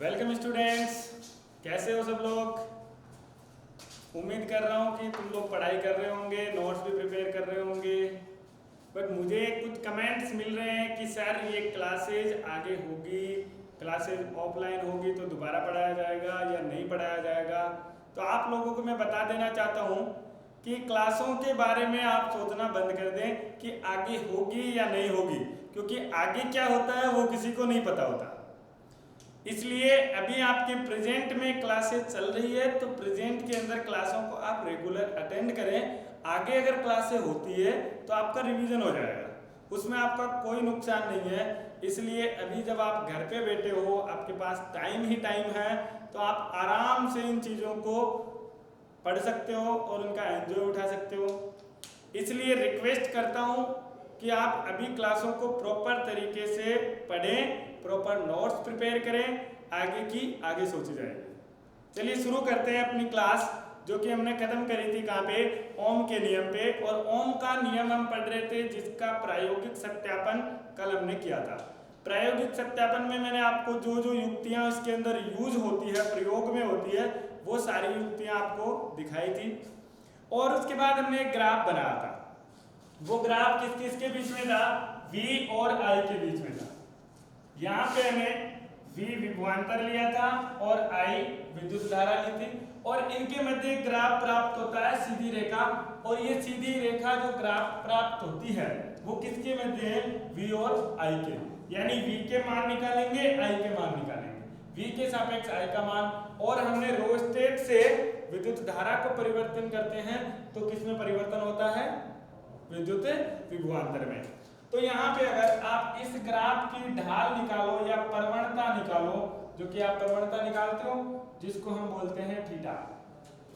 Welcome students, कैसे हो सब लोग। उम्मीद कर रहा हूँ कि तुम लोग पढ़ाई कर रहे होंगे, नोट्स भी प्रिपेयर कर रहे होंगे। बट मुझे कुछ कमेंट्स मिल रहे हैं कि सर ये क्लासेज आगे होगी, क्लासेज ऑफलाइन होगी तो दोबारा पढ़ाया जाएगा या नहीं पढ़ाया जाएगा। तो आप लोगों को मैं बता देना चाहता हूँ कि क्लासों के बारे में आप सोचना बंद कर दें कि आगे होगी या नहीं होगी, क्योंकि आगे क्या होता है वो किसी को नहीं पता होता। इसलिए अभी आपके प्रेजेंट में क्लासेस चल रही है तो प्रेजेंट के अंदर क्लासों को आप रेगुलर अटेंड करें। आगे अगर क्लासें होती है तो आपका रिवीजन हो जाएगा, उसमें आपका कोई नुकसान नहीं है। इसलिए अभी जब आप घर पे बैठे हो, आपके पास टाइम ही टाइम है, तो आप आराम से इन चीज़ों को पढ़ सकते हो और उनका एंजॉय उठा सकते हो। इसलिए रिक्वेस्ट करता हूँ कि आप अभी क्लासों को प्रॉपर तरीके से पढ़ें, प्रॉपर नोट्स प्रिपेयर करें, आगे की आगे सोची जाएगी। चलिए शुरू करते हैं अपनी क्लास, जो कि हमने खत्म करी थी कहाँ पे, ओम के नियम पे। और ओम का नियम हम पढ़ रहे थे जिसका प्रायोगिक सत्यापन कल हमने किया था। प्रायोगिक सत्यापन में मैंने आपको जो जो युक्तियां इसके अंदर यूज होती है, प्रयोग में होती है, वो सारी युक्तियां आपको दिखाई थी। और उसके बाद हमने एक ग्राफ बनाया था। वो ग्राफ किस किस के बीच में था, V और I के बीच में था। यहाँ पे हमें V विभवांतर लिया था और I विद्युत धारा ली थी, और इनके मध्य ग्राफ प्राप्त होता है सीधी रेखा। और ये सीधी रेखा जो ग्राफ प्राप्त होती है वो किसके मध्य है, V और I के। यानी V के मान निकालेंगे, I के मान निकालेंगे, V के सापेक्ष I का मान। और हमने रो स्टेट से विद्युत धारा को परिवर्तन करते हैं तो किसमें परिवर्तन होता है, विद्युत विभवांतर में। तो यहाँ पे अगर आप इस ग्राफ की ढाल निकालो या प्रवणता निकालो, जो कि आप प्रवणता निकालते हो जिसको हम बोलते हैं थीटा,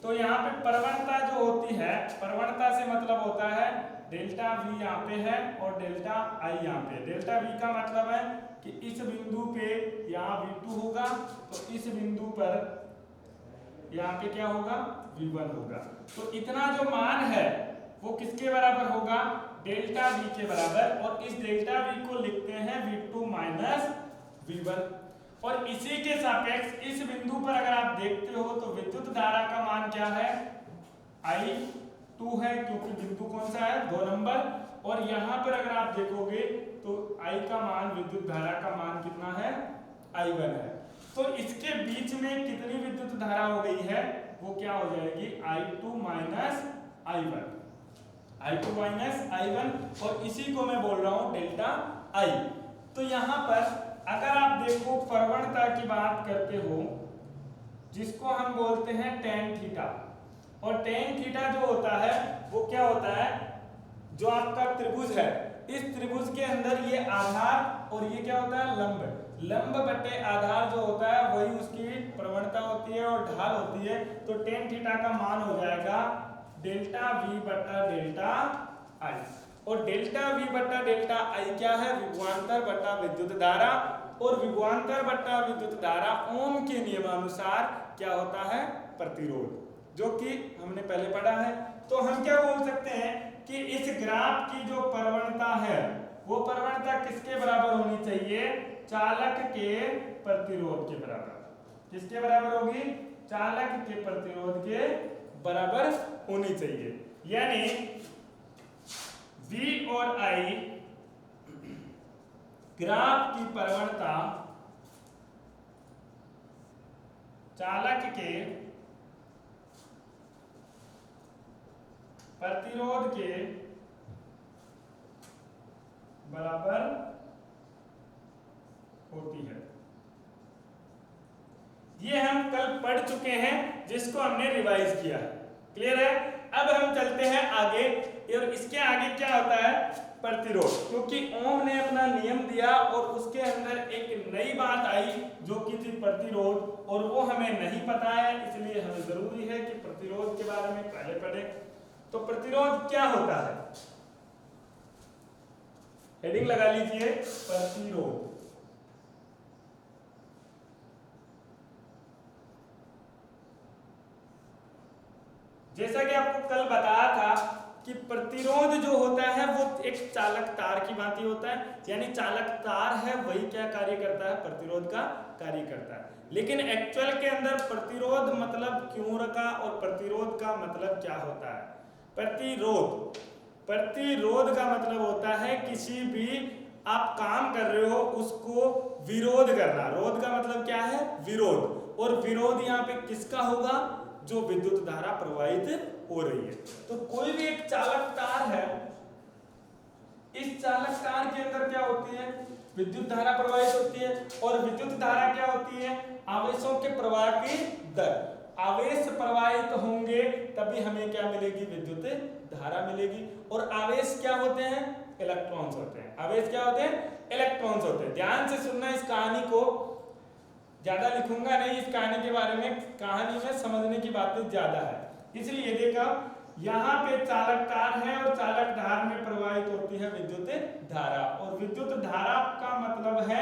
तो यहाँ पे प्रवणता जो होती है, प्रवणता से मतलब होता है डेल्टा V यहाँ पे है और डेल्टा I यहाँ पे। डेल्टा V का मतलब है कि इस बिंदु पे यहाँ V2 होगा, तो इस बिंदु पर यहाँ पे क्या होगा, V1 होगा। तो इतना जो मान है वो किसके बराबर होगा, डेल्टा V के बराबर। और इस डेल्टा V को लिखते हैं V2 माइनस V1। और इसी के सापेक्ष इस बिंदु पर अगर आप देखते हो तो विद्युत धारा का मान क्या है, I2 है, क्योंकि बिंदु कौन सा है, 2 नंबर। और यहाँ पर अगर आप देखोगे तो I का मान, विद्युत धारा का मान कितना है, I1 है। तो इसके बीच में कितनी विद्युत धारा हो गई है, वो क्या हो जाएगी, I2 minus I1, I2 minus I1। और इसी को मैं बोल रहा हूं डेल्टा I। तो यहां पर अगर आप देखो प्रवणता की बात करते हो, जिसको हम बोलते हैं tan थीटा। और tan थीटा जो होता है वो क्या होता है, जो आपका त्रिभुज है, इस त्रिभुज के अंदर ये आधार और ये क्या होता है, लंब। लंब बटे आधार जो होता है वही उसकी प्रवणता होती है और ढाल होती है। तो tan थीटा का मान हो जाएगा डेल्टा V बटा डेल्टा I। और डेल्टा V बटा डेल्टा I क्या है, विभवांतर बटा विद्युत धारा। और विभवांतर बटा विद्युत धारा ओम के नियमानुसार क्या होता है, प्रतिरोध, जो कि हमने पहले पढ़ा है। तो हम क्या बोल सकते हैं कि इस ग्राफ की जो प्रवणता है वो प्रवणता किसके बराबर होनी चाहिए, चालक के प्रतिरोध के बराबर। किसके बराबर होगी, चालक के प्रतिरोध के बराबर होनी चाहिए। यानी V और I ग्राफ की प्रवणता चालक के प्रतिरोध के बराबर होती है। ये हम कल पढ़ चुके हैं, जिसको हमने रिवाइज किया है। क्लियर है। अब हम चलते हैं आगे, और इसके आगे क्या होता है, प्रतिरोध। क्योंकि ओम ने अपना नियम दिया और उसके अंदर एक नई बात आई जो कि थी प्रतिरोध, और वो हमें नहीं पता है, इसलिए हमें जरूरी है कि प्रतिरोध के बारे में पहले पढ़ें। तो प्रतिरोध क्या होता है, हेडिंग लगा लीजिए, प्रतिरोध। जैसा कि आपको कल बताया था कि प्रतिरोध जो होता है वो एक चालक तार की भांति होता है, यानी चालक तार है वही क्या कार्य करता है, प्रतिरोध का कार्य करता है। लेकिन एक्चुअल के अंदर प्रतिरोध मतलब क्यों रखा और प्रतिरोध का मतलब क्या होता है? प्रतिरोध का मतलब होता है किसी भी आप काम कर रहे हो उसको विरोध करना। रोध का मतलब क्या है? विरोध। और विरोध यहाँ पे किसका होगा? जो विद्युत धारा प्रवाहित हो रही है। तो कोई भी एक चालक तार है, इस चालक तार के अंदर क्या होती है? विद्युत धारा प्रवाहित होती है। और विद्युत धारा क्या होती है? आवेशों के प्रवाह की दर। आवेश प्रवाहित होंगे तभी हमें क्या मिलेगी? विद्युत धारा मिलेगी। और आवेश क्या होते हैं? इलेक्ट्रॉन्स होते हैं। आवेश क्या होते हैं? इलेक्ट्रॉन्स होते हैं। ध्यान से सुनना, इस कहानी को ज्यादा लिखूंगा नहीं, इस कहानी के बारे में, कहानी में समझने की बातें ज्यादा है, इसलिए देखा यहाँ पे चालक तार है और चालक धार में प्रवाहित होती है विद्युत धारा। और विद्युत धारा का मतलब है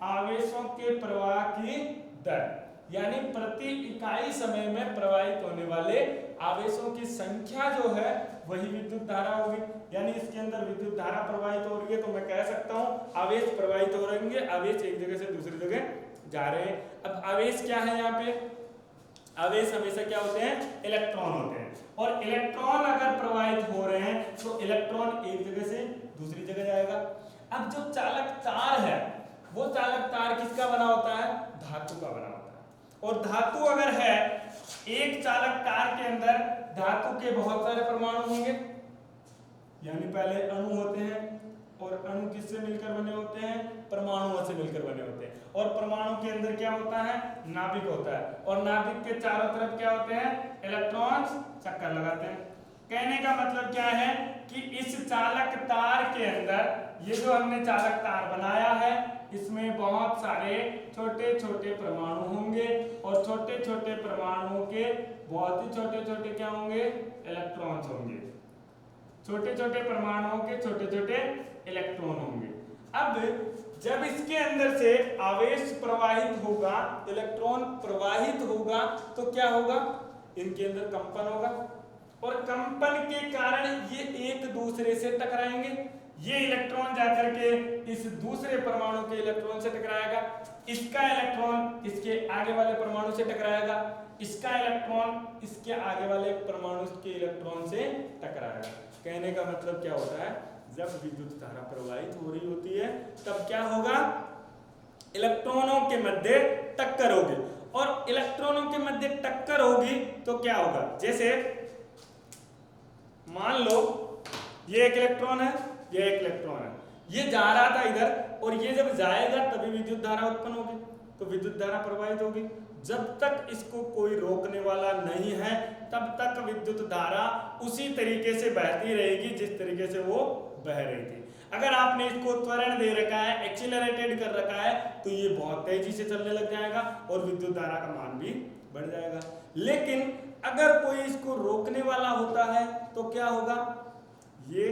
आवेशों के प्रवाह की दर, यानी प्रति इकाई समय में प्रवाहित होने वाले आवेशों की संख्या जो है वही विद्युत धारा होगी। यानी इसके अंदर विद्युत धारा प्रवाहित हो रही है तो मैं कह सकता हूँ आवेश प्रवाहित हो रहे हैं, आवेश एक जगह से दूसरी जगह जा रहे हैं। अब आवेश क्या है? यहाँ पे आवेश हमेशा क्या होते हैं? इलेक्ट्रॉन होते हैं। और इलेक्ट्रॉन अगर प्रवाहित हो रहे हैं तो इलेक्ट्रॉन एक जगह से दूसरी जगह जाएगा। अब जो चालक तार है वो चालक तार किसका बना होता है? धातु का बना होता है। और धातु अगर है, एक चालक तार के अंदर धातु के बहुत सारे परमाणु होंगे, यानी पहले अणु होते हैं और अणु किससे मिलकर बने होते हैं? परमाणुओं से मिलकर बने होते हैं। और परमाणु के अंदर क्या होता है? नाभिक होता है। और नाभिक के चारों तरफ क्या होते हैं? इलेक्ट्रॉन्स चक्कर लगाते हैं। कहने का मतलब क्या है कि इस चालक तार के अंदर, ये जो हमने चालक तार बनाया है, इसमें बहुत सारे छोटे छोटे परमाणु होंगे और छोटे छोटे परमाणुओं के बहुत ही छोटे छोटे क्या होंगे? इलेक्ट्रॉन्स होंगे। छोटे छोटे परमाणुओं के छोटे छोटे इलेक्ट्रॉन होंगे। अब जब इसके अंदर से आवेश प्रवाहित होगा, इलेक्ट्रॉन प्रवाहित होगा, तो क्या होगा? इनके अंदर कंपन होगा और कंपन के कारण ये एक दूसरे से टकराएंगे। ये इलेक्ट्रॉन जाकर के इस दूसरे परमाणु के इलेक्ट्रॉन से टकराएगा, इसका इलेक्ट्रॉन इसके आगे वाले परमाणु से टकराएगा, इसका इलेक्ट्रॉन इसके आगे वाले परमाणु के इलेक्ट्रॉन से टकराएगा। कहने का मतलब क्या होता है? जब विद्युत धारा प्रवाहित हो रही होती है तब क्या होगा? इलेक्ट्रॉनों के मध्य टक्कर होगी। और इलेक्ट्रॉनों के मध्य टक्कर होगी तो क्या होगा? जैसे मान लो ये एक इलेक्ट्रॉन है, ये एक इलेक्ट्रॉन है, ये जा रहा था इधर और ये जब जाएगा तभी विद्युत धारा उत्पन्न होगी, तो विद्युत धारा प्रवाहित होगी। जब तक इसको कोई रोकने वाला नहीं है तब तक विद्युत धारा उसी तरीके से बहती रहेगी जिस तरीके से वो बह रही थी। अगर आपने इसको त्वरण दे रखा है, एक्सीलरेटेड कर रखा है, तो ये बहुत तेजी से चलने लग जाएगा और विद्युत धारा का मान भी बढ़ जाएगा। लेकिन अगर कोई इसको रोकने वाला होता है तो क्या होगा? ये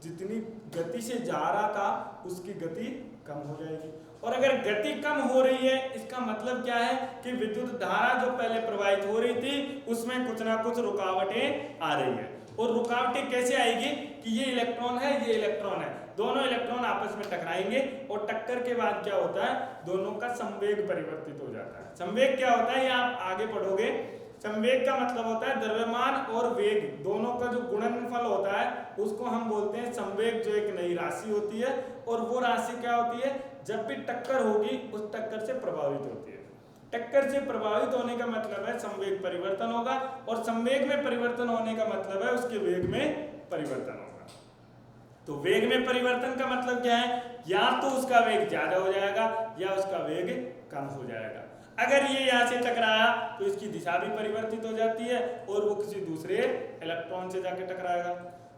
जितनी गति से जा रहा था उसकी गति कम हो जाएगी। और अगर गति कम हो रही है इसका मतलब क्या है कि विद्युत धारा जो पहले प्रवाहित हो रही थी उसमें कुछ ना कुछ रुकावटें आ रही है। और रुकावटें कैसे आएगी कि ये इलेक्ट्रॉन है, ये इलेक्ट्रॉन है, दोनों इलेक्ट्रॉन आपस में टकराएंगे और टक्कर के बाद क्या होता है? दोनों का संवेग परिवर्तित हो जाता है। संवेग क्या होता है ये आप आगे पढ़ोगे। संवेग का मतलब होता है द्रव्यमान और वेग दोनों का जो गुणनफल होता है उसको हम बोलते हैं संवेग, जो एक नई राशि होती है। और वो राशि क्या होती है? जब भी टक्कर होगी उस टक्कर से प्रभावित होती है। टक्कर से प्रभावित होने का मतलब है संवेग परिवर्तन होगा, और संवेग में परिवर्तन होने का मतलब है उसके वेग में परिवर्तन होगा। तो वेग में परिवर्तन का मतलब क्या है? या तो उसका वेग ज्यादा हो जाएगा या उसका वेग कम हो जाएगा। अगर ये यहाँ से टकराया तो इसकी दिशा भी परिवर्तित हो जाती है और वो किसी दूसरे इलेक्ट्रॉन से जाके टकराएगा।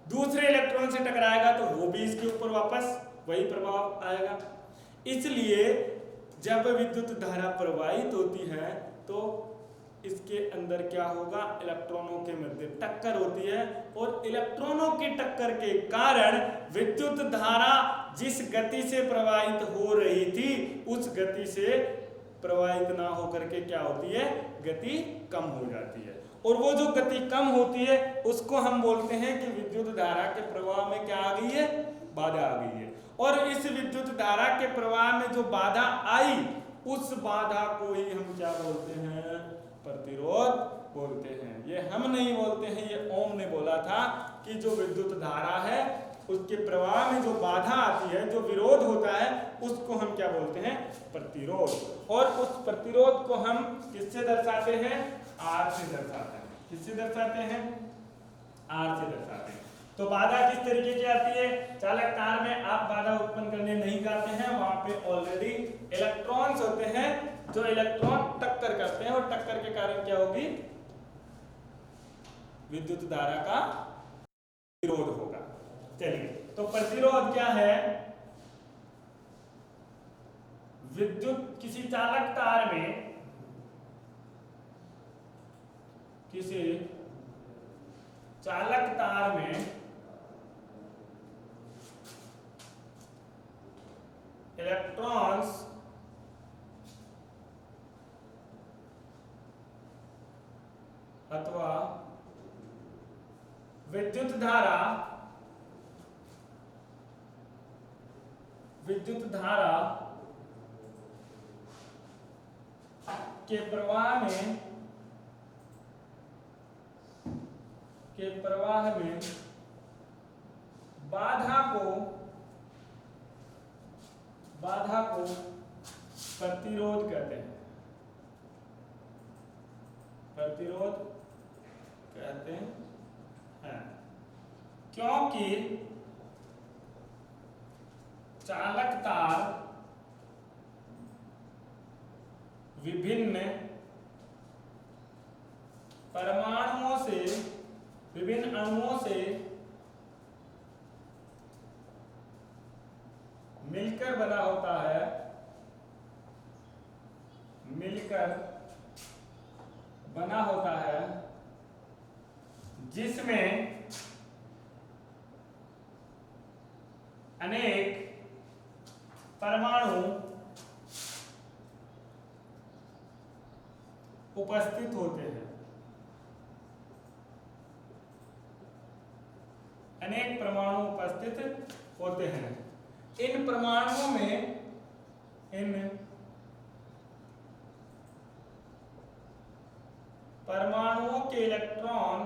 दूसरे इलेक्ट्रॉन से टकराएगा तो वो भी इसके ऊपर वापस वही प्रभाव आएगा। इसलिए जब विद्युत धारा प्रवाहित होती है तो इसके अंदर क्या होगा? इलेक्ट्रॉनों के मध्य टक्कर होती है और इलेक्ट्रॉनों की टक्कर के कारण विद्युत धारा जिस गति से प्रवाहित हो रही थी उस गति से प्रवाहित ना होकर के क्या होती है? गति कम हो जाती है। और वो जो गति कम होती है उसको हम बोलते हैं कि विद्युत धारा के प्रवाह में क्या आ गई है, बाधा आ गई है। और इस विद्युत धारा के प्रवाह में जो बाधा आई उस बाधा को ही हम क्या बोलते हैं, प्रतिरोध बोलते हैं। ये हम नहीं बोलते हैं, ये ओम ने बोला था कि जो विद्युत धारा है उसके प्रवाह में जो बाधा आती है, जो विरोध होता है, उसको हम क्या बोलते हैं, प्रतिरोध। और उस प्रतिरोध को हम किससे दर्शाते हैं, आर से दर्शाते हैं। किससे दर्शाते हैं, आर से दर्शाते हैं। तो बाधा किस तरीके की आती है, चालक तार में आप बाधा उत्पन्न करने नहीं जाते हैं, वहां पे ऑलरेडी इलेक्ट्रॉन्स होते हैं, जो इलेक्ट्रॉन टक्कर करते हैं और टक्कर के कारण क्या होगी, विद्युत धारा का विरोध होगा। चलिए, तो प्रतिरोध क्या है, विद्युत किसी चालक तार में, किसी चालक तार में इलेक्ट्रॉन्स अथवा विद्युत धारा के प्रवाह में बाधा को प्रतिरोध कहते हैं, प्रतिरोध कहते हैं। क्योंकि चालक तार विभिन्न परमाणुओं से, विभिन्न अणुओं से मिलकर बना होता है, मिलकर बना होता है, जिसमें अनेक परमाणु उपस्थित होते हैं, अनेक परमाणु उपस्थित होते हैं। इन परमाणुओं में, इन परमाणुओं के इलेक्ट्रॉन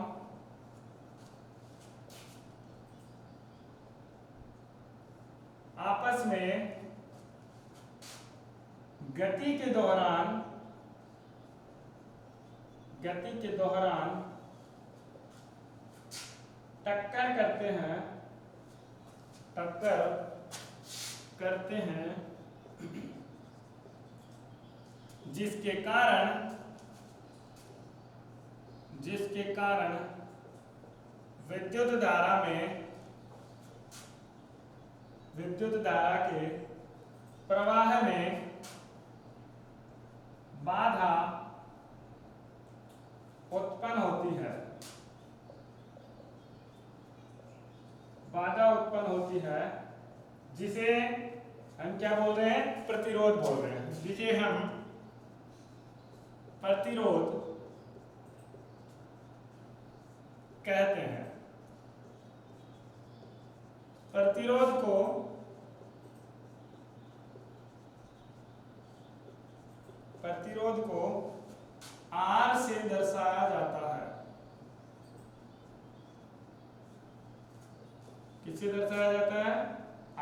आपस में गति के दौरान टक्कर करते हैं, जिसके कारण विद्युत धारा के प्रवाह में बाधा उत्पन्न होती है, बाधा उत्पन्न होती है, जिसे हम क्या बोल रहे हैं, प्रतिरोध बोल रहे हैं, जिसे हम प्रतिरोध कहते हैं। प्रतिरोध को R से दर्शाया जाता है। किससे दर्शाया जाता है,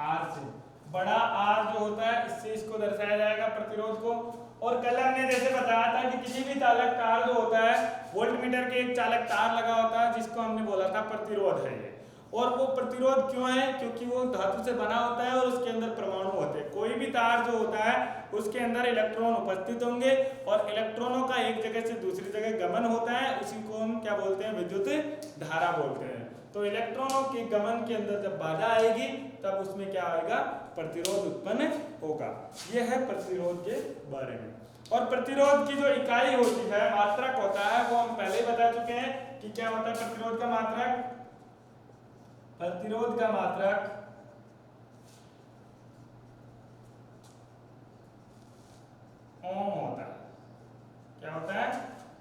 R से। बड़ा R जो होता है, इससे इसको दर्शाया जाएगा प्रतिरोध को। और कल हमने जैसे बताया था कि किसी भी चालक तार जो होता है, वोल्टमीटर के एक चालक तार लगा होता है, जिसको हमने बोला था प्रतिरोध है ये। और वो प्रतिरोध क्यों है, क्योंकि वो धातु से बना होता है और उसके अंदर परमाणु होते हैं। कोई भी तार जो होता है उसके अंदर इलेक्ट्रॉन उपस्थित होंगे और इलेक्ट्रॉनों का एक जगह से दूसरी जगह गमन होता है, उसी को हम क्या बोलते हैं, विद्युत धारा बोलते हैं। तो इलेक्ट्रॉनों के गमन के अंदर जब बाधा आएगी तब उसमें क्या आएगा, प्रतिरोध उत्पन्न होगा। यह है प्रतिरोध के बारे में। और प्रतिरोध की जो इकाई होती है, मात्रक होता है, वो हम पहले ही बता चुके हैं कि क्या होता है प्रतिरोध का मात्रक। प्रतिरोध का मात्रक ओम होता है। क्या होता है,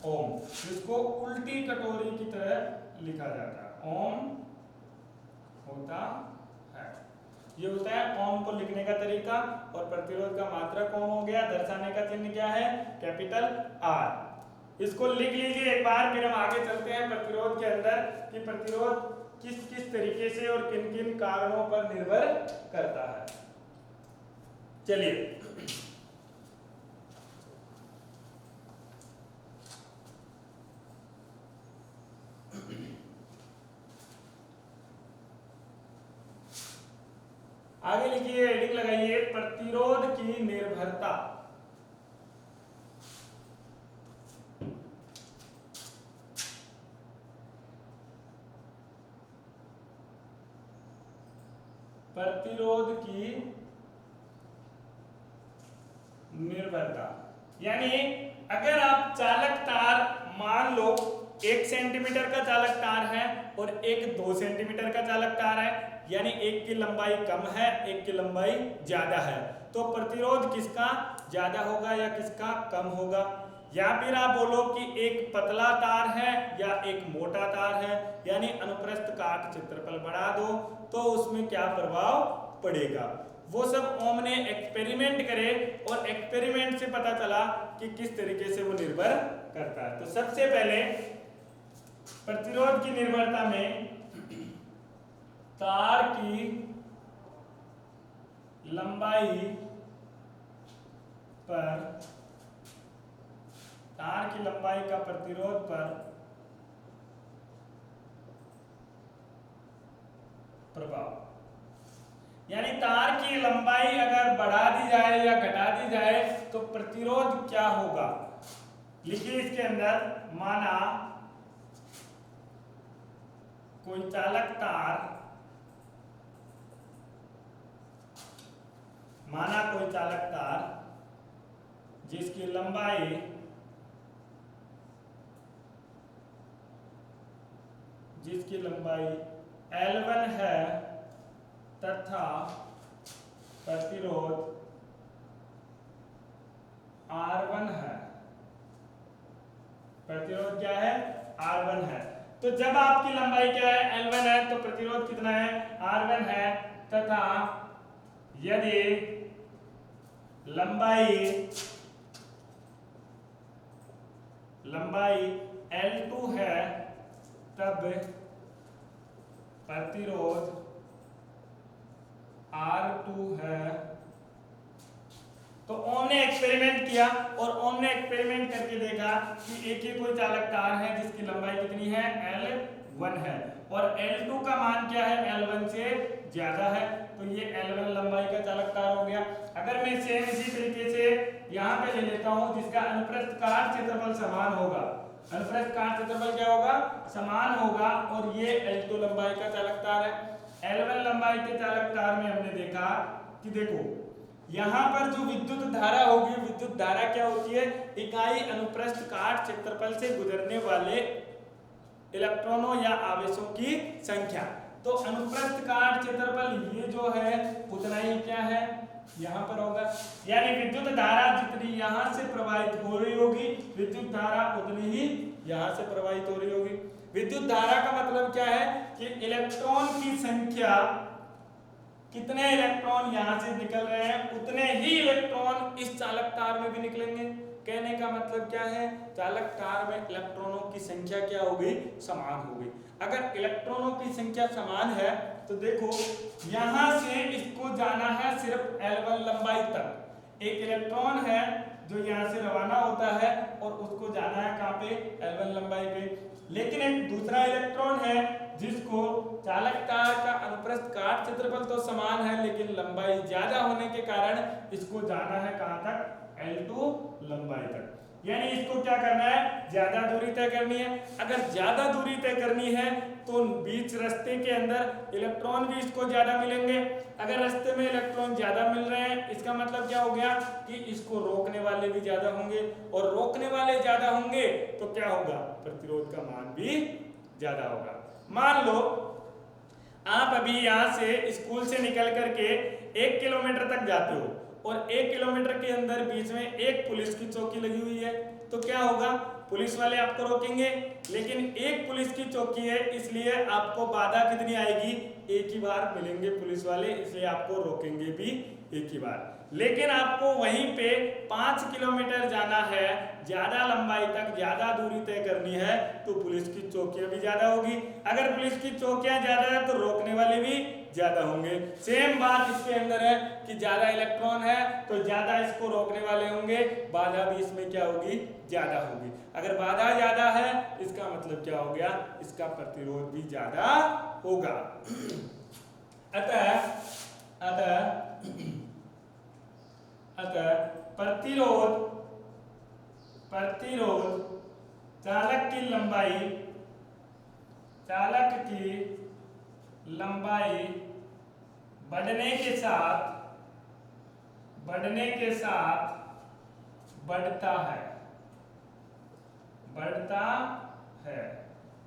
ओम। जिसको उल्टी कटोरी की तरह लिखा जाता है। ओम होता है, ये होता है ओम को लिखने का तरीका। और प्रतिरोध का मात्रक ओम हो गया, दर्शाने का चिन्ह क्या है, कैपिटल आर। इसको लिख लीजिए एक बार, फिर हम आगे चलते हैं प्रतिरोध के अंदर कि प्रतिरोध किस किस तरीके से और किन किन कारणों पर निर्भर करता है। चलिए आगे लिखिए, हेडिंग लगाइए, प्रतिरोध की निर्भरता। प्रतिरोध की निर्भरता यानी अगर आप चालक तार मान लो 1 सेंटीमीटर का चालक तार है और एक 2 सेंटीमीटर का चालक तार है, यानी एक की लंबाई कम है एक की लंबाई ज्यादा है, तो प्रतिरोध किसका ज्यादा होगा या किसका कम होगा। या फिर आप बोलो कि एक पतला तार है या एक मोटा तार है, यानी अनुप्रस्थ काट क्षेत्रफल बढ़ा दो तो उसमें क्या प्रभाव पड़ेगा। वो सब ओम ने एक्सपेरिमेंट करे और एक्सपेरिमेंट से पता चला कि किस तरीके से वो निर्भर करता है। तो सबसे पहले प्रतिरोध की निर्भरता में तार की लंबाई पर, तार की लंबाई का प्रतिरोध पर प्रभाव, यानी तार की लंबाई अगर बढ़ा दी जाए या घटा दी जाए तो प्रतिरोध क्या होगा। लिखिए इसके अंदर, माना कोई चालक तार, माना कोई चालक तार जिसकी लंबाई L1 है तथा प्रतिरोध R1 है। प्रतिरोध क्या है, R1 है। तो जब आपकी लंबाई क्या है, L1 है, तो प्रतिरोध कितना है, R1 है, तथा यदि लंबाई L2 है तब प्रतिरोध R2 है। तो ओम ने एक्सपेरिमेंट किया और ओम ने एक्सपेरिमेंट करके देखा कि एक ही कोई चालक तार है जिसकी लंबाई कितनी है, L1 है, और L2 का मान क्या है, L1 से ज्यादा है, तो ये L1 लंबाई का चालक तार हो गया। अगर मैं सेम इसी तरीके से यहाँ पे ले लेता हूँ जिसका अनुप्रस्थ काट क्षेत्रफल समान होगा, अनुप्रस्थ काट क्षेत्रफल क्या होगा, समान होगा, और ये L2 लंबाई का चालक तार है। L1 लंबाई के चालक तार में हमने देखा कि देखो यहाँ पर जो विद्युत धारा होगी, विद्युत धारा क्या होती है, इकाई अनुप्रस्थ काट क्षेत्रफल से गुजरने वाले इलेक्ट्रॉनों या आवेशों की संख्या। तो अनुप्रस्थ काट क्षेत्रफल ये जो है उतना ही क्या है, यहाँ पर होगा, यानी विद्युत धारा जितनी यहाँ से प्रवाहित हो रही होगी, विद्युत धारा उतनी ही यहाँ से प्रवाहित हो रही होगी। विद्युत धारा का मतलब क्या है कि इलेक्ट्रॉन की संख्या, कितने इलेक्ट्रॉन यहाँ से निकल रहे हैं उतने ही इलेक्ट्रॉन इस चालक तार में भी निकलेंगे। कहने का मतलब क्या है, चालक तार में इलेक्ट्रॉनों की संख्या क्या होगी, समान होगी। अगर इलेक्ट्रॉनों की संख्या समान है तो देखो यहाँ से इसको जाना है सिर्फ L1 लंबाई तक। एक इलेक्ट्रॉन है जो यहाँ से रवाना होता है और उसको जाना है कहाँ पे, L1 लंबाई पे। लेकिन एक दूसरा इलेक्ट्रॉन है जिसको चालक तार का अनुप्रस्थ काट क्षेत्रफल तो समान है लेकिन लंबाई ज्यादा होने के कारण इसको जाना है कहाँ तक, L2 लंबाई तक। यानी इसको क्या करना है, ज्यादा दूरी तय करनी है। अगर ज्यादा दूरी तय करनी है तो बीच रास्ते के अंदर इलेक्ट्रॉन भी इसको ज्यादा मिलेंगे। अगर रास्ते में इलेक्ट्रॉन ज्यादा मिल रहे हैं इसका मतलब क्या हो गया कि इसको रोकने वाले भी ज्यादा होंगे, और रोकने वाले ज्यादा होंगे तो क्या होगा, प्रतिरोध का मान भी ज्यादा होगा। मान लो आप अभी यहाँ से स्कूल से निकल करके 1 किलोमीटर तक जाते हो और 1 किलोमीटर के अंदर बीच में एक पुलिस की चौकी लगी हुई है, तो क्या होगा, पुलिस वाले आपको रोकेंगे, लेकिन एक पुलिस की चौकी है इसलिए आपको बाधा कितनी आएगी, एक ही बार मिलेंगे पुलिस वाले, इसलिए आपको रोकेंगे भी एक ही बार। लेकिन आपको वहीं पे 5 किलोमीटर जाना है, ज्यादा लंबाई तक ज्यादा दूरी तय करनी है, तो पुलिस की चौकियां भी ज्यादा होगी। अगर पुलिस की चौकियां ज्यादा है तो रोकने वाले भी ज्यादा होंगे। सेम बात इसके अंदर है कि ज्यादा इलेक्ट्रॉन है तो ज्यादा इसको रोकने वाले होंगे, बाधा भी इसमें क्या होगी, ज्यादा होगी। अगर बाधा ज्यादा है इसका मतलब क्या हो गया, इसका प्रतिरोध भी ज्यादा होगा। अतः प्रतिरोध चालक की लंबाई बढ़ने के साथ बढ़ता है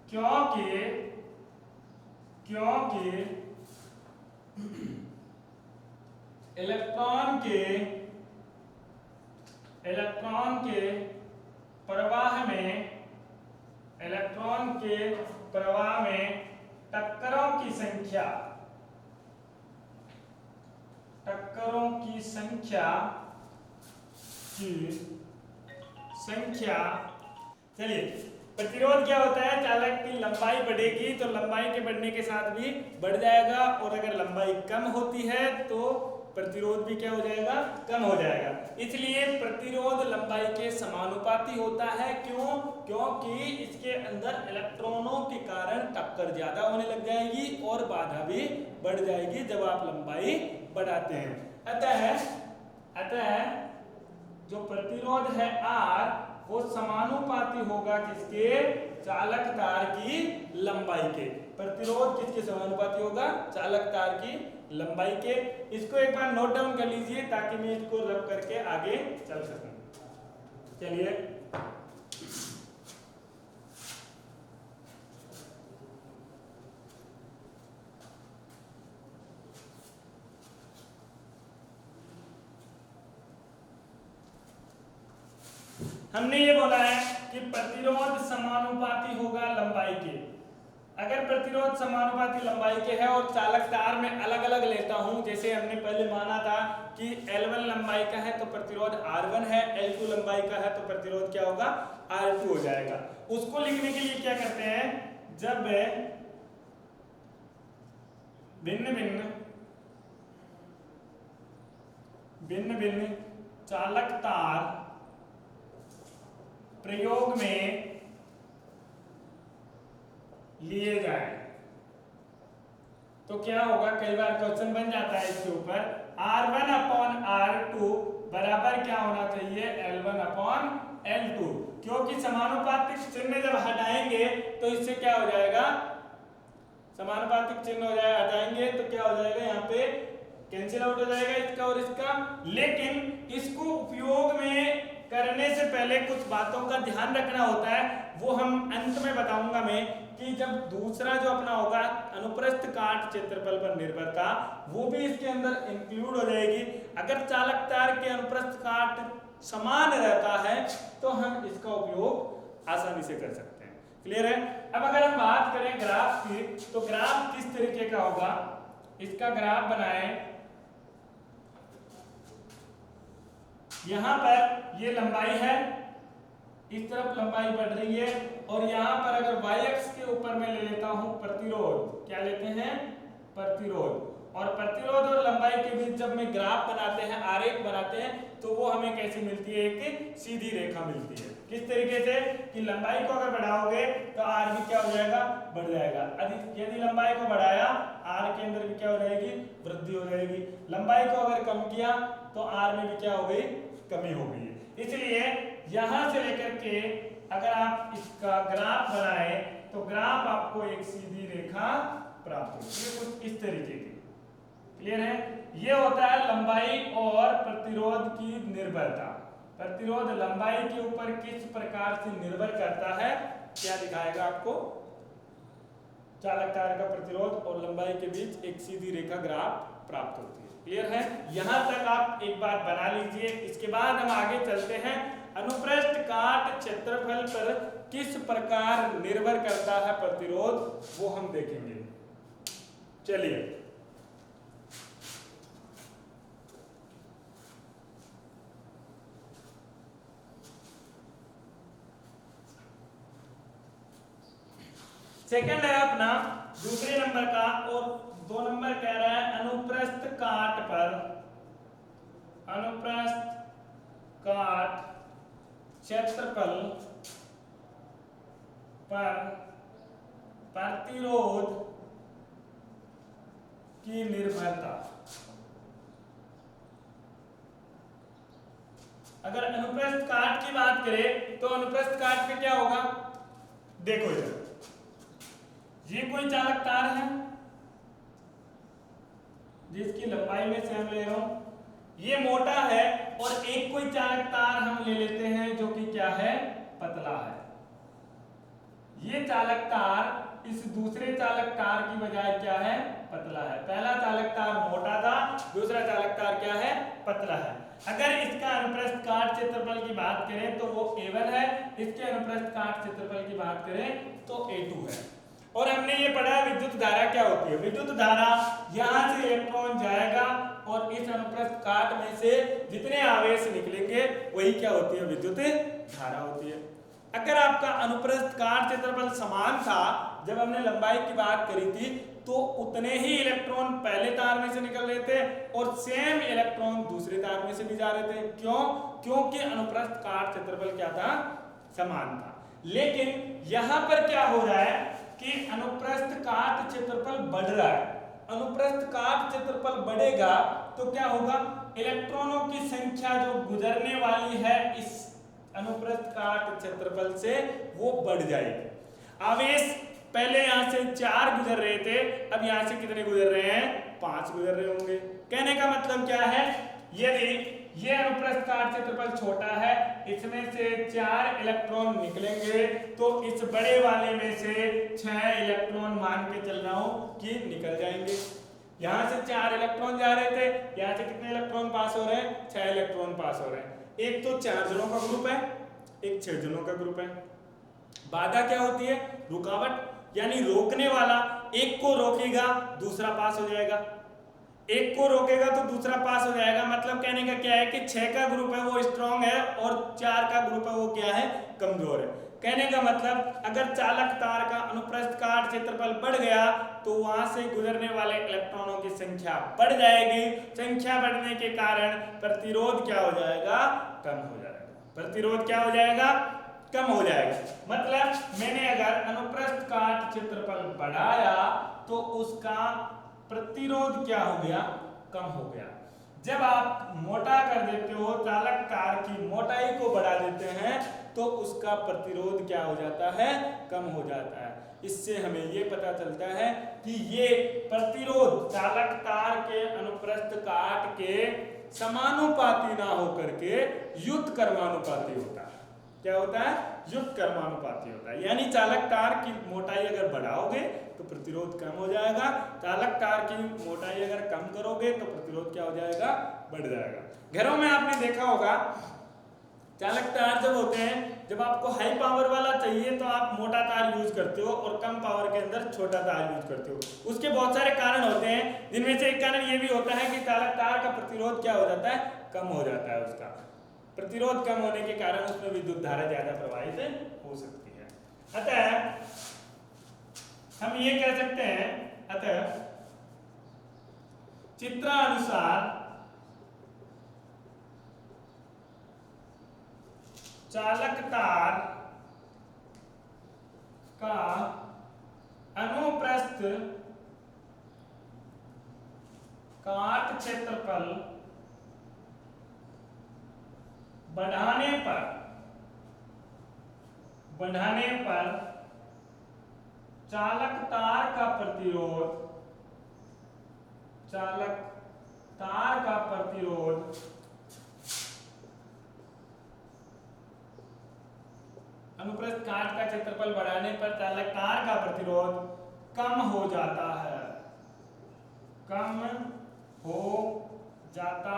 क्योंकि इलेक्ट्रॉन के प्रवाह में टक्करों की संख्या। चलिए, प्रतिरोध क्या होता है, चालक की लंबाई बढ़ेगी तो लंबाई के बढ़ने के साथ भी बढ़ जाएगा, और अगर लंबाई कम होती है तो प्रतिरोध भी क्या हो जाएगा, कम हो जाएगा। इसलिए प्रतिरोध लंबाई के समानुपाती होता है। क्यों? क्योंकि इसके अंदर इलेक्ट्रॉनों के कारण टक्कर ज्यादा होने लग जाएगी और बाधा भी बढ़ जाएगी जब आप लंबाई बढ़ाते हैं। अतः जो प्रतिरोध है R वो समानुपाती होगा किसके, चालक तार की लंबाई के। प्रतिरोध किसके समानुपाती होगा, चालक तार की लंबाई के। इसको एक बार नोट डाउन कर लीजिए ताकि मैं इसको रब करके आगे चल सकूं। चलिए, हमने ये बोला है कि प्रतिरोध समानुपाती होगा लंबाई के। अगर प्रतिरोध समानुपाती लंबाई के है और चालक तार में अलग अलग लेता हूं, जैसे हमने पहले माना था कि L1 लंबाई का है तो प्रतिरोध R1 है, L2 लंबाई का है तो प्रतिरोध क्या होगा, R2 हो जाएगा। उसको लिखने के लिए क्या करते हैं, जब भिन्न भिन्न चालक तार प्रयोग में लिए जाए तो क्या होगा, कई बार क्वेश्चन बन जाता है इसके ऊपर, R1 अपॉन R2 बराबर क्या होना चाहिए, L1 अपॉन L2। क्योंकि समानुपातिक चिन्ह जब हटाएंगे तो इससे क्या हो जाएगा, समानुपातिक चिन्ह हो जाएगा, हटाएंगे तो क्या हो जाएगा, यहाँ पे कैंसिल आउट हो जाएगा इसका और इसका। लेकिन इसको उपयोग में करने से पहले कुछ बातों का ध्यान रखना होता है, वो हम अंत में बताऊंगा मैं, कि जब दूसरा जो अपना होगा अनुप्रस्थ काट क्षेत्रफल पर निर्भरता, वो भी इसके अंदर इंक्लूड हो जाएगी। अगर चालक तार के अनुप्रस्थ काट समान रहता है तो हम इसका उपयोग आसानी से कर सकते हैं। क्लियर है? अब अगर हम बात करें ग्राफ की, तो ग्राफ किस तरीके का होगा, इसका ग्राफ बनाएं। यहां पर ये लंबाई है, इस तरफ लंबाई बढ़ रही है, और यहां पर अगर y अक्ष के ऊपर मैं ले लेता हूं प्रतिरोध, क्या लेते हैं, प्रतिरोध। और प्रतिरोध और लंबाई के बीच जब में ग्राफ बनाते हैं, आरेख बनाते हैं, तो वो हमें कैसी मिलती है, एक सीधी रेखा मिलती है। किस तरीके से कि लंबाई को अगर बढ़ाओगे तो r भी क्या हो जाएगा, बढ़ जाएगा। यदि लंबाई को बढ़ाया, r के अंदर भी क्या हो जाएगी, वृद्धि हो जाएगी। लंबाई को अगर कम किया तो r में भी क्या हो गई, कमी हो गई है। इसलिए यहां से लेकर के अगर आप इसका ग्राफ बनाएं तो ग्राफ आपको एक सीधी रेखा प्राप्त होती है, कुछ इस तरीके की। क्लियर है? ये होता है लंबाई और प्रतिरोध की निर्भरता। प्रतिरोध लंबाई के ऊपर किस प्रकार से निर्भर करता है, क्या दिखाएगा आपको, चालक तार का प्रतिरोध और लंबाई के बीच एक सीधी रेखा ग्राफ प्राप्त होती है। क्लियर है? यहां तक आप एक बार बना लीजिए। इसके बाद हम आगे चलते हैं। अनुप्रस्थ काट क्षेत्रफल पर किस प्रकार निर्भर करता है प्रतिरोध, वो हम देखेंगे। चलिए, सेकंड है अपना दूसरे नंबर का, और 2 नंबर कह रहा है अनुप्रस्थ काट पर, अनुप्रस्थ काट क्षेत्रफल पर प्रतिरोध की निर्भरता। अगर अनुप्रस्थ काट की बात करें तो अनुप्रस्थ काट पे क्या होगा, देखो इधर, ये कोई चालक तार है जिसकी लंबाई में से हम ले रहा हूं, ये मोटा है, और एक कोई चालक तार हम ले लेते हैं जो कि क्या है, पतला है। ये चालक तार इस दूसरे चालक तार की बजाय क्या है, पतला है। पहला चालक तार मोटा था, दूसरा चालक तार क्या है, पतला है। अगर इसका अनुप्रस्थ काट क्षेत्रफल की बात करें तो वो A1 है, इसके अनुप्रस्थ काट क्षेत्रफल की बात करें तो A2 है। और हमने ये पढ़ा विद्युत धारा क्या होती है। विद्युत धारा यहां से इलेक्ट्रॉन जाएगा और इस अनुप्रस्थ काट में से जितने आवेश निकलेंगे वही क्या होती है, विद्युत धारा होती है। अगर आपका अनुप्रस्थ काट क्षेत्रफल समान था, जब हमने लंबाई की बात करी थी, तो उतने ही इलेक्ट्रॉन पहले तार में से निकल रहे थे और सेम इलेक्ट्रॉन दूसरे तार में से भी जा रहे थे। क्यों? क्योंकि अनुप्रस्थ काट क्षेत्रफल क्या था, समान था। लेकिन यहां पर क्या हो रहा है कि अनुप्रस्थ काट क्षेत्रफल बढ़ रहा है। अनुप्रस्थ काट क्षेत्रफल बढ़ेगा तो क्या होगा, इलेक्ट्रॉनों की संख्या जो गुजरने वाली है इस अनुप्रस्थ काट क्षेत्रफल से वो बढ़ जाएगी। आवेश पहले यहां से 4 गुजर रहे थे, अब यहां से कितने गुजर रहे हैं, 5 गुजर रहे होंगे। कहने का मतलब क्या है, यदि ये अनुप्रस्थ काट क्षेत्रफल छोटा है, इसमें से 4 इलेक्ट्रॉन निकलेंगे तो इस बड़े वाले में से 6 इलेक्ट्रॉन मान के चल रहा हूं कि निकल जाएंगे। यहां से 4 इलेक्ट्रॉन जा रहे थे, यहां से कितने इलेक्ट्रॉन पास हो रहे हैं, 6 इलेक्ट्रॉन पास हो रहे हैं। एक तो 4 जनों का ग्रुप है, एक 6 जनों का ग्रुप है। बाधा क्या होती है, रुकावट, यानी रोकने वाला। एक को रोकेगा दूसरा पास हो जाएगा, एक को रोकेगा तो दूसरा पास हो जाएगा। मतलब कहने का क्या है कि 6 का ग्रुप है वो स्ट्रॉन्ग है और 4 का ग्रुप है वो क्या है, कमजोर है। कहने का मतलब अगर चालक तार का अनुप्रस्थ काट क्षेत्रफल बढ़ गया तो वहां से गुजरने वाले इलेक्ट्रॉनों की संख्या बढ़ जाएगी। संख्या बढ़ने के कारण प्रतिरोध क्या हो जाएगा, कम हो जाएगा। प्रतिरोध क्या हो जाएगा, कम हो जाएगा। मतलब मैंने अगर अनुप्रस्थ काट क्षेत्रफल बढ़ाया तो उसका प्रतिरोध क्या हो गया, कम हो गया। जब आप मोटा कर देते हो, चालक तार की मोटाई को बढ़ा देते हैं तो उसका प्रतिरोध क्या हो जाता है, कम हो जाता है। इससे हमें ये पता चलता है कि ये प्रतिरोध चालक तार के अनुप्रस्थ काट के समानुपाती ना होकर के युक्त कर्मानुपाती होता है। क्या होता है, युक्त कर्मानुपाती होता है। यानी चालक तार की मोटाई अगर बढ़ाओगे तो प्रतिरोध कम हो जाएगा, चालक तार की मोटाई अगर कम करोगे तो प्रतिरोध क्या हो जाएगा, बढ़ जाएगा। घरों में आपने देखा होगा चालक तार जब होते हैं, जब आपको हाई पावर वाला चाहिए तो आप मोटा तार यूज करते हो और कम पावर के अंदर छोटा तार यूज करते हो। उसके बहुत सारे कारण होते हैं, जिनमें से एक कारण ये भी होता है कि चालक तार का प्रतिरोध क्या हो जाता है, कम हो जाता है। उसका प्रतिरोध कम होने के कारण उसमें विद्युत धारा ज्यादा प्रवाहित हो सकती है। अतः हम ये कह सकते हैं, अतः चित्रानुसार चालक तार का अनुप्रस्थ काट क्षेत्रफल बढ़ाने पर चालक तार का प्रतिरोध अनुप्रस्थ काट का क्षेत्रफल बढ़ाने पर चालक तार का प्रतिरोध कम हो जाता है, कम हो जाता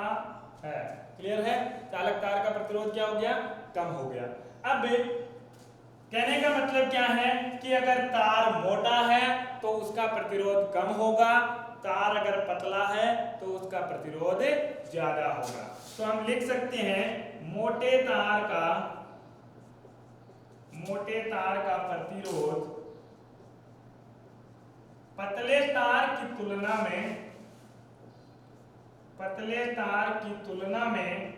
है। क्लियर है? चालक तार का प्रतिरोध क्या हो गया? कम हो गया। अब कहने का मतलब क्या है कि अगर तार मोटा है तो उसका प्रतिरोध कम होगा, तार अगर पतला है तो उसका प्रतिरोध ज्यादा होगा। तो हम लिख सकते हैं मोटे तार का प्रतिरोध पतले तार की तुलना में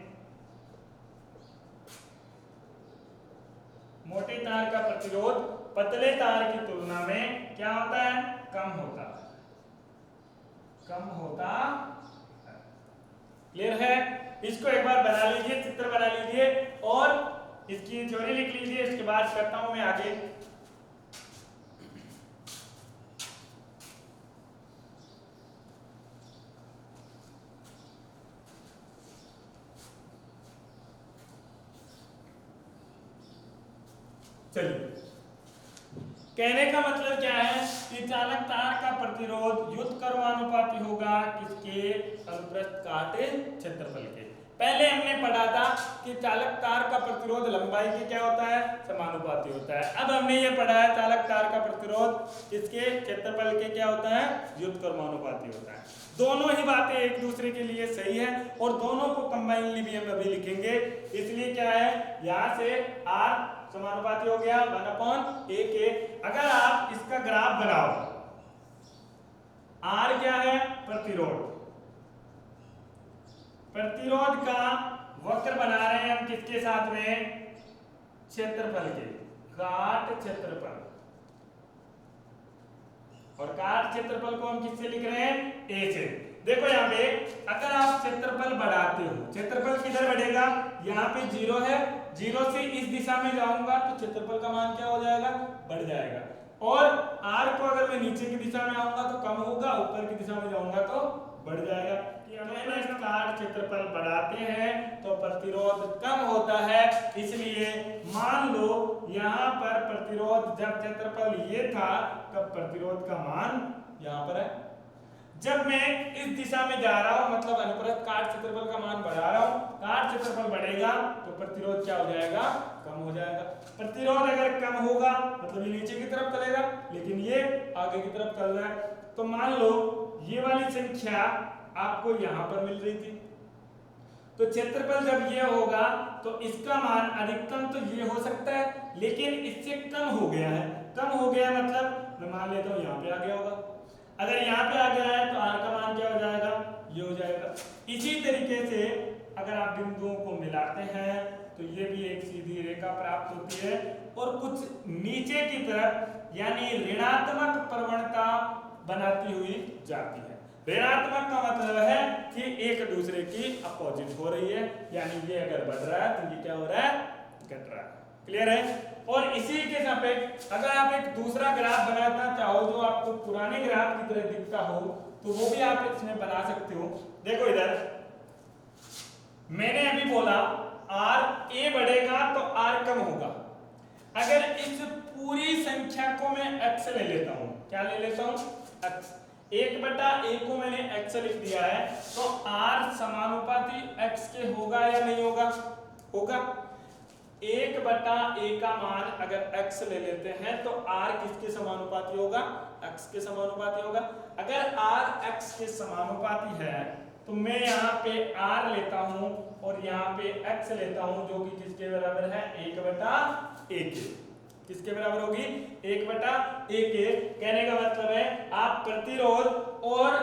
मोटे तार का प्रतिरोध पतले तार की तुलना में क्या होता है? कम होता है। क्लियर है? इसको एक बार बना लीजिए, चित्र बना लीजिए और इसकी थ्योरी लिख लीजिए। इसके बाद करता हूं मैं आगे। चलिए, कहने का मतलब क्या है कि चालक तार का प्रतिरोध व्युत्क्रमानुपाती होगा किसके? अनुप्रस्थ काट क्षेत्रफल के। पहले हमने पढ़ा था कि चालक तार का प्रतिरोध लंबाई के क्या होता है? समानुपाती होता है। अब हमने ये पढ़ा है चालक तार का प्रतिरोध इसके क्षेत्रफल के क्या होता है? व्युत्क्रमानुपाती होता है। दोनों ही बातें एक दूसरे के लिए सही है और दोनों को कंबाइनली भी हम अभी लिखेंगे। इसलिए क्या है, यहां से R समानुपाती हो गया 1/a के। अगर आप इसका ग्राफ बनाओ, R क्या है? प्रतिरोध का वक्र बना रहे हैं हम किसके साथ में? क्षेत्रफल के, काट क्षेत्रफल। और काट क्षेत्रफल को हम किससे लिख रहे हैं? A से। देखो यहाँ पे अगर आप क्षेत्रफल बढ़ाते हो, क्षेत्रफल किधर बढ़ेगा? यहाँ पे 0 है, 0 से इस दिशा में जाऊंगा तो क्षेत्रफल का मान क्या हो जाएगा? बढ़ जाएगा। और R को अगर मैं नीचे की दिशा में आऊंगा तो कम होगा, ऊपर की दिशा में जाऊंगा तो बढ़ जाएगा। काट क्षेत्रफल बढ़ाते हैं तो प्रतिरोध कम होता है। इसलिए मान लो यहाँ पर प्रतिरोध जब क्षेत्रफल ये था तब प्रतिरोध का मान यहाँ पर है। जब मैं इस दिशा में जा रहा हूं मतलब अनुप्रस्थ काट क्षेत्रफल का मान बढ़ा रहा हूं, काट क्षेत्रफल बढ़ेगा तो प्रतिरोध क्या हो जाएगा? कम हो जाएगा। प्रतिरोध अगर कम होगा मतलब ये नीचे की तरफ चलेगा, लेकिन ये आगे की तरफ चल रहा है। तो मान लो ये वाली संख्या आपको यहां पर मिल रही थी, तो क्षेत्रफल जब ये होगा तो इसका मान अधिकतम तो ये हो सकता है, लेकिन इससे कम हो गया है। कम हो गया मतलब मैं मान लेता हूं यहाँ पे आ गया होगा। अगर यहाँ पे आ गया है तो R का मान क्या हो जाएगा? ये हो जाएगा। इसी तरीके से अगर आप बिंदुओं को मिलाते हैं तो ये भी एक सीधी रेखा प्राप्त होती है और कुछ नीचे की तरफ यानी ऋणात्मक प्रवणता बनाती हुई जाती है। ऋणात्मक का मतलब है कि एक दूसरे की अपोजिट हो रही है, यानी ये अगर बढ़ रहा है तो ये क्या हो रहा है? घट रहा है। क्लियर है? और इसी के सापेक्ष अगर आप एक दूसरा ग्राफ बनाना चाहो जो आपको पुराने ग्राफ की तरह दिखता हो तो वो भी आप इसमें बना सकते हो। देखो इधर मैंने अभी बोला R A बढ़ेगा तो R कम होगा। अगर इस पूरी संख्या को मैं x ले लेता हूं, क्या ले लेता हूं? x। 1/a को मैंने x लिख दिया है तो R समानुपाती x के होगा या नहीं होगा? होगा। 1/a का मान अगर x ले लेते हैं तो R किसके समानुपाती होगा? x के समानुपाती होगा। अगर R x के समानुपाती है तो मैं यहाँ पे R लेता हूं और यहाँ पे x लेता हूं जो कि किसके बराबर है? 1/a के। किसके बराबर होगी? 1/a के। कहने का मतलब है आप प्रतिरोध और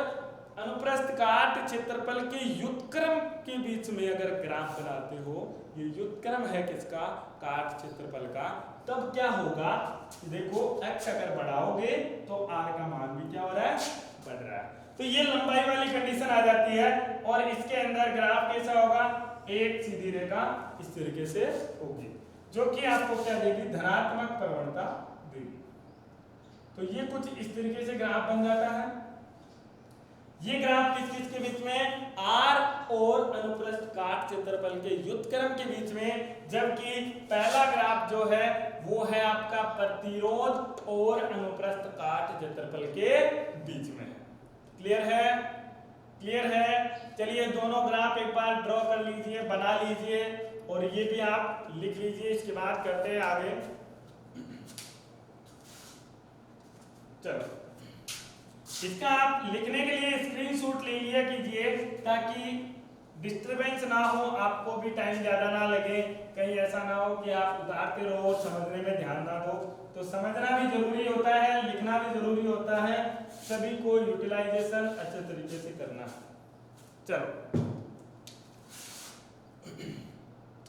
अनुप्रस्थ काट क्षेत्रफल के व्युत्क्रम के बीच में अगर ग्राफ बनाते हो, ये व्युत्क्रम है किसका? काट क्षेत्रफल का। तब क्या होगा? देखो x अगर बढ़ाओगे तो R का मान भी क्या हो रहा है? बढ़ रहा है। तो ये लंबाई वाली कंडीशन आ जाती है और इसके अंदर ग्राफ कैसा होगा? एक सीधी रेखा इस तरीके से होगी जो कि आपको क्या देगी? धनात्मक प्रवणता देगी। तो ये कुछ इस तरीके से ग्राफ बन जाता है। ये ग्राफ किस किस के बीच में? R और अनुप्रस्थ काट क्षेत्रफल के व्युत्क्रम के बीच में, जबकि पहला ग्राफ जो है वो है आपका प्रतिरोध और अनुप्रस्थ काट क्षेत्रफल के बीच में। क्लियर है? क्लियर है? चलिए दोनों ग्राफ एक बार ड्रॉ कर लीजिए, बना लीजिए, और ये भी आप लिख लीजिए। इसके बाद करते हैं आगे। चलो, इसका आप लिखने के लिए स्क्रीनशॉट ले लिया कीजिए ताकि डिस्टरबेंस ना हो, आपको भी टाइम ज्यादा ना लगे। कहीं ऐसा ना हो कि आप उतारते रहो, समझने में ध्यान ना दो। तो समझना भी जरूरी होता है, लिखना भी जरूरी होता है, सभी को यूटिलाइजेशन अच्छे तरीके से करना। चलो,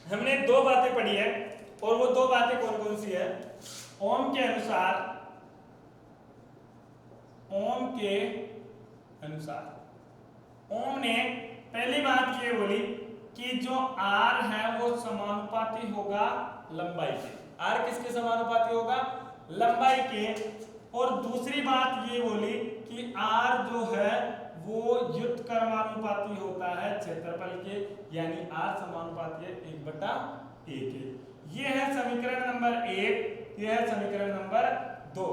हमने दो बातें पढ़ी है, और वो दो बातें कौन कौन सी है? ओम के अनुसार, ओम के अनुसार ओम ने पहली बात ये बोली कि जो आर है वो समानुपाती होगा लंबाई के। आर किसके समानुपाती होगा? लंबाई के। और दूसरी बात ये बोली कि आर जो है वो व्युत्क्रमानुपाती होता है क्षेत्रफल के, यानी आर समानुपाती है 1/a के। ये है समीकरण नंबर 1, ये है समीकरण नंबर 2।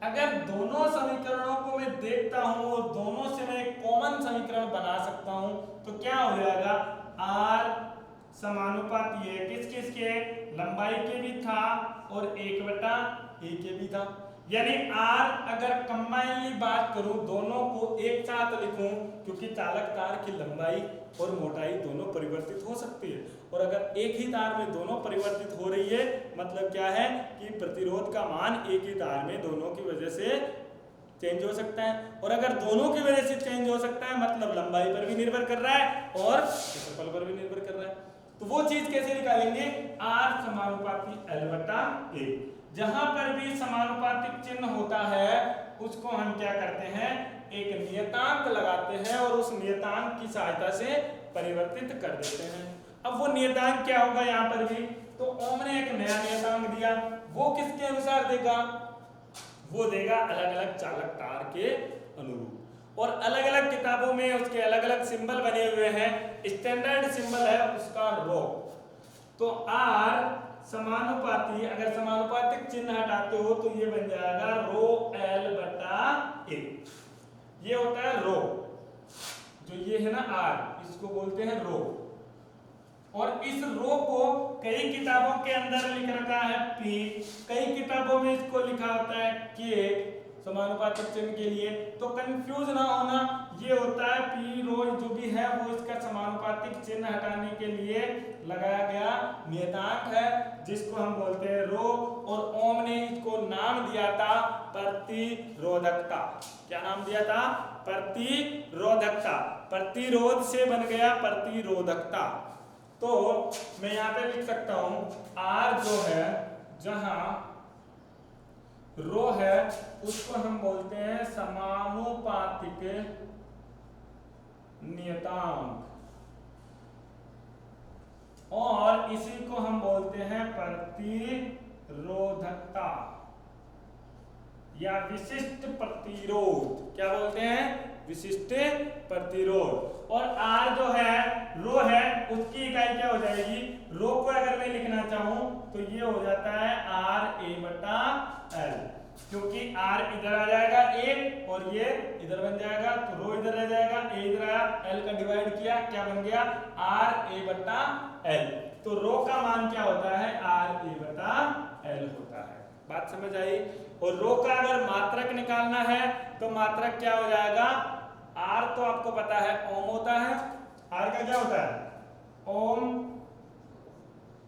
अगर दोनों समीकरणों को मैं देखता हूं और दोनों से मैं एक कॉमन समीकरण बना सकता हूं तो क्या हो जाएगा? आर समानुपाती है किस किस के? लंबाई के भी था और 1/a के भी था। यानी आर अगर कंबाइनली बात करूं, दोनों को एक साथ लिखूं, क्योंकि चालक तार की लंबाई और मोटाई दोनों परिवर्तित हो सकती है, और अगर एक ही तार में दोनों परिवर्तित हो रही है मतलब क्या है कि प्रतिरोध का मान एक ही तार में दोनों की वजह से चेंज हो सकता है। और अगर दोनों की वजह से चेंज हो सकता है मतलब लंबाई पर भी निर्भर कर रहा है और क्षेत्रफल पर भी निर्भर कर रहा है। तो वो चीज कैसे निकालेंगे? आर समानुपाती L/A। जहां पर भी समानुपातिक चिन्ह होता है उसको हम क्या करते हैं? एक नियतांक लगाते हैं और उस नियतांक की सहायता से परिवर्तित कर देते हैं। अब वो नियतांक क्या होगा यहाँ पर भी? तो ओम ने एक नया नियतांक दिया, वो किसके अनुसार देगा? वो देगा अलग अलग चालक तार के अनुरूप, और अलग अलग किताबों में उसके अलग अलग सिंबल बने हुए हैं। स्टैंडर्ड सिंबल है उसका रो। तो आर समानुपाती, अगर समानुपातिक चिन्ह हटाते हो तो ये बन जाएगा रो L/A। ये होता है रो, जो ये है ना आर, इसको बोलते हैं रो। और इस रो को कई किताबों के अंदर लिख रखा है P, कई किताबों में इसको लिखा होता है K समानुपातिक चिन्ह के लिए। तो कंफ्यूज ना होना, ये होता है P रो जो भी है वो इसका समानुपातिक चिन्ह हटाने के लिए लगाया गया नियतांक है जिसको हम बोलते हैं रो। और ओम ने इसको नाम दिया था प्रतिरोधकता। क्या नाम दिया था? प्रतिरोधकता। प्रतिरोध से बन गया प्रतिरोधकता। तो मैं यहाँ पे लिख सकता हूं R जो है, जहां रो है उसको हम बोलते हैं समानुपातिक नियतांक, और इसी को हम बोलते हैं प्रतिरोधकता या विशिष्ट प्रतिरोध। क्या बोलते हैं? विशिष्ट प्रतिरोध। और R जो है रो है उसकी इकाई क्या हो जाएगी? रो को अगर मैं लिखना चाहूं तो ये हो जाता है RA/L, क्योंकि R इधर आ जाएगा A और ये इधर बन जाएगा, तो रो इधर रह जाएगा, A इधर आया, L का डिवाइड किया, क्या बन गया? RA/L। तो रो का मान क्या होता है? RA/L होता है। बात समझ आई? और रो का अगर मात्रक निकालना है तो मात्रक क्या हो जाएगा? R तो आपको पता है ओम होता है, R का क्या होता है? ओम।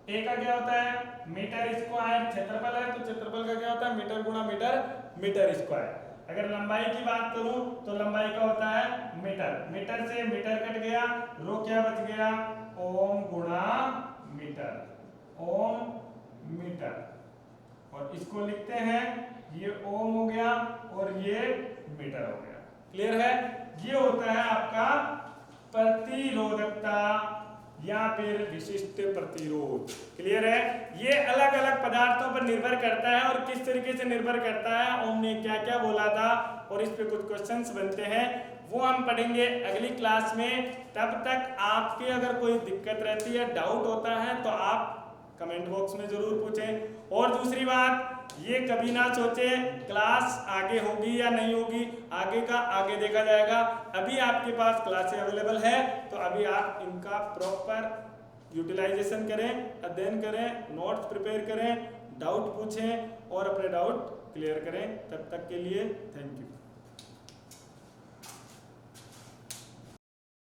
A का क्या होता है? Metre square. क्षेत्रफल है तो क्षेत्रफल का क्या होता है? मीटर गुणा मीटर, मीटर स्क्वायर। अगर लंबाई की बात करूं तो लंबाई का होता है मीटर। मीटर से मीटर कट गया, रो क्या बच गया? ओम गुणा मीटर, ओम मीटर। और इसको लिखते हैं, ये ओम हो गया और ये मीटर हो गया। क्लियर है? ये होता है आपका प्रतिरोधकता या फिर विशिष्ट प्रतिरोध। क्लियर है? ये अलग अलग पदार्थों पर निर्भर करता है और किस तरीके से निर्भर करता है, ओम ने क्या क्या बोला था, और इस पे कुछ क्वेश्चंस बनते हैं, वो हम पढ़ेंगे अगली क्लास में। तब तक आपके अगर कोई दिक्कत रहती है, डाउट होता है, तो आप कमेंट बॉक्स में जरूर पूछें। और दूसरी बात ये कभी ना सोचे क्लास आगे होगी या नहीं होगी, आगे का आगे देखा जाएगा। अभी आपके पास क्लासें अवेलेबल है तो अभी आप इनका प्रॉपर यूटिलाइजेशन करें, अध्ययन करें, नोट्स प्रिपेयर करें, डाउट पूछें और अपने डाउट क्लियर करें। तब तक के लिए थैंक यू।